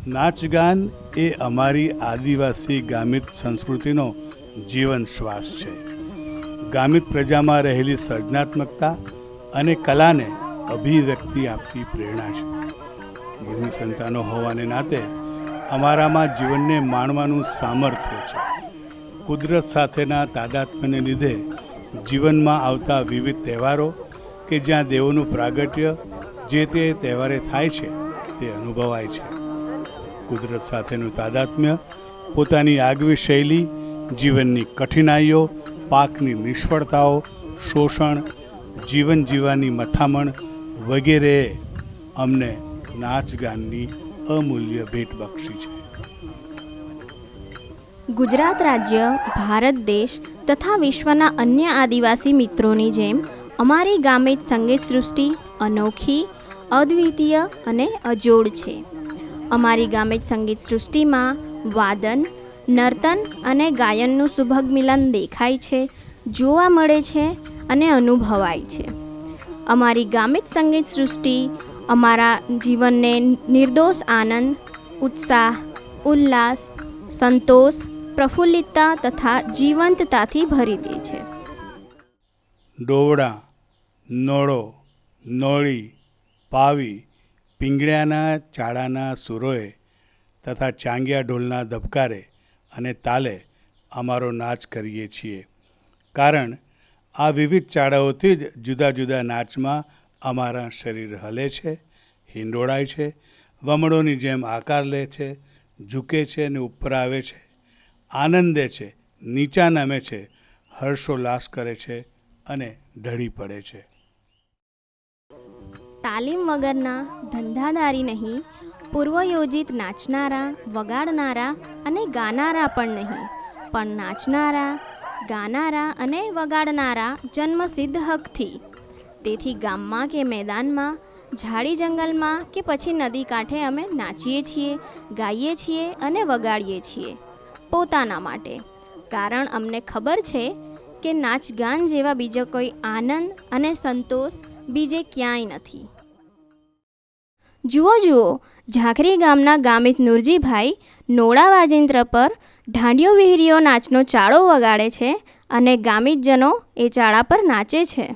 નાચગાન એ અમારી આદિવાસી ગામિત સંસ્કૃતિનો જીવન શ્વાસ છે. ગામિત પ્રજામાં રહેલી સર્જનાત્મકતા અને કલાને અભિવ્યક્તિ આપતી પ્રેરણા છે. ભૂમિ સંતાનો હોવાને નાતે અમારામાં જીવનને માણવાનું સામર્થ્ય છે. કુદરત સાથેના તાદાત્મ્યને લીધે જીવનમાં આવતા વિવિધ તહેવારો કે જ્યાં દેવોનું પ્રાગટ્ય જે તે તહેવારે થાય છે તે અનુભવાય છે. કુદરત સાથેનું તાદાત્મ્ય, પોતાની આગવી શૈલી, જીવનની કઠિનાઈઓ, પાકની નિષ્ફળતાઓ, શોષણ, જીવન જીવવાની મથામણ વગેરેએ અમને નાચગાનની અમૂલ્ય ભેટ બક્ષી છે. ગુજરાત રાજ્ય, ભારત દેશ તથા વિશ્વના અન્ય આદિવાસી મિત્રોની જેમ અમારી ગામિત સંગીત સૃષ્ટિ અનોખી, અદ્વિતીય અને અજોડ છે. અમારી ગામિત સંગીત સૃષ્ટિમાં વાદન, નર્તન અને ગાયનનું સુભગ મિલન દેખાય છે, જોવા મળે છે અને અનુભવાય છે. અમારી ગામિત સંગીત સૃષ્ટિ અમારા જીવનને નિર્દોષ આનંદ, ઉત્સાહ, ઉલ્લાસ, સંતોષ, પ્રફુલ્લિતતા તથા જીવંતતાથી ભરી દે છે. ડોવડા, નોળો, નોળી, પાવી, પીંગળ્યાના ચાળાના સુરોએ તથા ચાંગિયા ઢોલના ધબકારે અને તાલે અમારો નાચ કરીએ છીએ. કારણ આ વિવિધ ચાળાઓથી જ જુદા જુદા નાચમાં અમારા શરીર હલે છે, હિંડોળાય છે, વમળોની જેમ આકાર લે છે, ઝૂકે છે અને ઉપર આવે છે, આનંદે છે, નીચા નમે છે, હર્ષોલ્લાસ કરે છે અને ઢળી પડે છે. તાલીમ વગરના ધંધાદારી નહીં, પૂર્વયોજિત નાચનારા, વગાડનારા અને ગાનારા પણ નહીં, પણ નાચનારા, ગાનારા અને વગાડનારા જન્મસિદ્ધ હકથી. તેથી ગામમાં કે મેદાનમાં, ઝાડી જંગલમાં કે પછી નદી કાંઠે અમે નાચીએ છીએ, ગાઈએ છીએ અને વગાડીએ છીએ પોતાના માટે. કારણ અમને ખબર છે કે નાચગાન જેવા બીજો કોઈ આનંદ અને સંતોષ બીજે ક્યાંય નથી. જુઓ જુઓ, ઝાખરી ગામના ગામિત નુરજીભાઈ નોળા વાજિંત્ર પર ઢાંડિયો વિહરીયો નાચનો ચાળો વગાડે છે અને ગામિતજનો એ ચાળા પર નાચે છે.